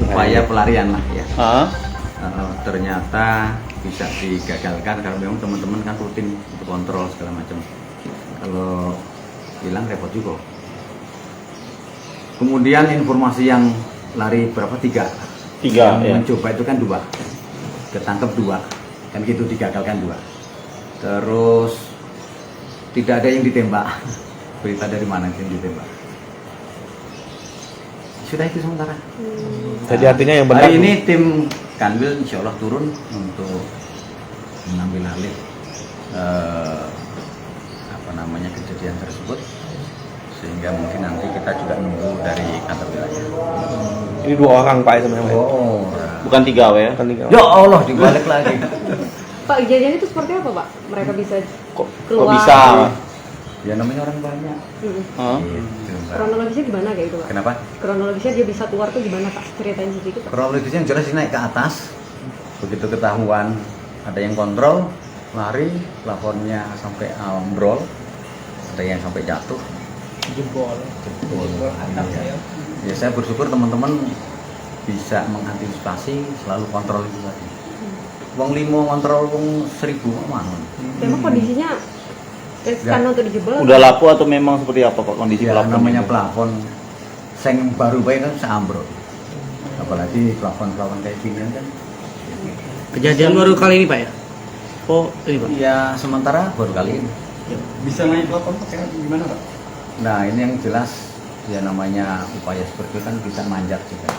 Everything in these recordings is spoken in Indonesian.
Upaya pelarian lah ya. Ternyata bisa digagalkan karena memang teman-teman kan rutin untuk kontrol segala macam. Kalau hilang repot juga. Kemudian informasi yang lari berapa? Tiga yang ya. Mencoba itu kan 2, ketangkep 2, kan gitu, digagalkan 2. Terus tidak ada yang ditembak. Berita dari mana yang ditembak? Sudah itu sementara. Jadi artinya yang benar. Hari ini tim Kanwil insya Allah turun untuk mengambil alih kejadian tersebut, sehingga mungkin nanti kita juga nunggu dari kantor wilayah. Ini 2 orang Pak sebenarnya. Bukan 3 ya? Ya Allah, dibalik lagi. Pak, kejadian itu seperti apa Pak? Mereka bisa Kok keluar? bisa? Ya namanya orang banyak. Gitu, Kronologisnya gimana kayak itu Pak? Kenapa? Kronologisnya dia bisa keluar tuh gimana Pak? Ceritain sedikit Pak. Kronologisnya yang jelas dia naik ke atas. Begitu ketahuan ada yang kontrol, lari, plafonnya sampai ambrol, ada yang sampai jatuh. Jebol. Ya saya bersyukur teman-teman bisa mengantisipasi, selalu kontrol itu tadi. Wong 5 kontrol wong 1000 mana? Emang kondisinya riskan untuk dijebol? Udah lapu atau memang seperti apa Pak kondisi Ya, plafon? namanya plafon seng baru baik kan seambrol. Apalagi plafon-plafon kayak gini kan. Kejadian baru kali ini Pak ya? Oh ini Pak? Ya sementara baru kali ini. Bisa naik plafon pakai gimana Pak? Nah ini yang jelas ya namanya upaya seperti itu kan bisa manjat juga.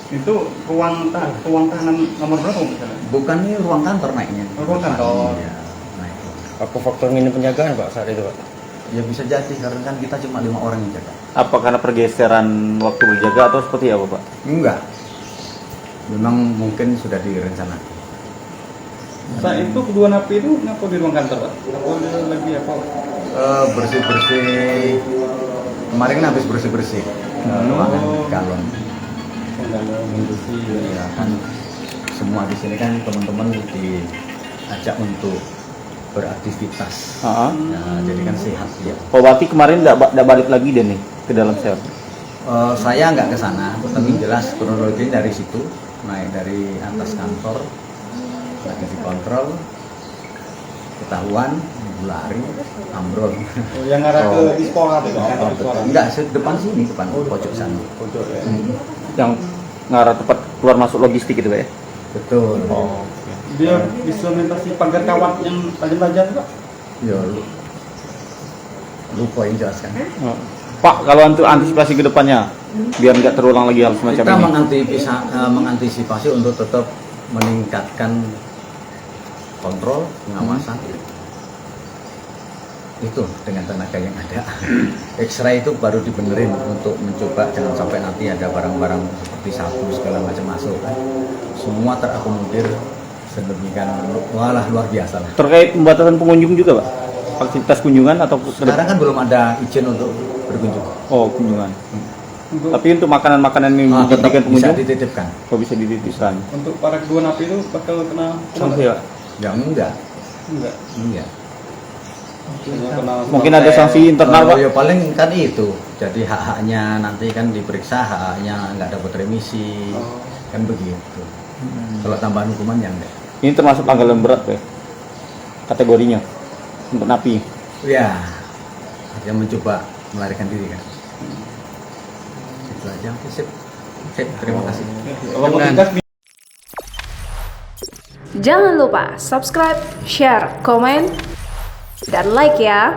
Itu ruang tahanan nomor berapa misalnya? Bukan ini ruang kantor naiknya. Ruang kantor. Iya, naik. Apa faktor minim penjagaan Pak saat itu Pak? Ya bisa jadi karena kan kita cuma 5 orang yang jaga. Apa karena pergeseran waktu berjaga atau seperti apa Pak? Enggak. Memang mungkin sudah direncanakan. Saat itu kedua napi itu ngapa di ruang kantor Pak? Apa lagi apa? Bersih-bersih. Kemarin kan habis bersih-bersih ruangan galon. Ya kan semua di sini kan teman-teman diajak untuk beraktivitas. Nah, jadi kan sehat ya. Oh berarti kemarin nggak balik lagi deh nih ke dalam sel? Saya nggak ke sana, tapi jelas kronologi dari situ, naik dari atas kantor, lagi dikontrol, ketahuan, lari, ambrol. Oh, yang arah ke Istora itu kantor Istora. Enggak, depan sini, depan pojok sana. Pojok ya. Yang ngarah tempat keluar masuk logistik itu Pak ya? Betul. Oh. Dia bisa melintasi pagar kawat yang tajam-tajam Pak? Ya, lupa yang jelaskan. Pak, kalau untuk antisipasi ke depannya biar nggak terulang lagi hal semacam Kita ini. mengantisipasi untuk tetap meningkatkan kontrol, pengawasan. Itu dengan tenaga yang ada. X-ray itu baru dibenerin untuk mencoba jangan sampai nanti ada barang-barang seperti sabu segala macam masuk. Semua terakomodir sedemikian walah luar biasa lah. Terkait pembatasan pengunjung juga Pak? Aktivitas kunjungan atau Sekarang kan belum ada izin untuk berkunjung. Oh kunjungan. Untuk, Tapi untuk makanan-makanan yang tetap dijadikan bisa pengunjung, dititipkan. kok bisa dititipkan? untuk para kedua napi itu bakal kena Sanksi Pak? Ya enggak. Enggak. Enggak. Mungkin ada sanksi internal Pak? Ya paling kan itu. Jadi hak-haknya nanti kan diperiksa, hak-haknya nggak dapat remisi. Kan begitu. Kalau tambahan hukuman yang enggak. Ini termasuk pelanggaran berat Pak ya? Kategorinya untuk napi. Ya, dia mencoba melarikan diri kan. Itu aja. Sip. Terima kasih. Jangan lupa subscribe, share, komen, dan like ya.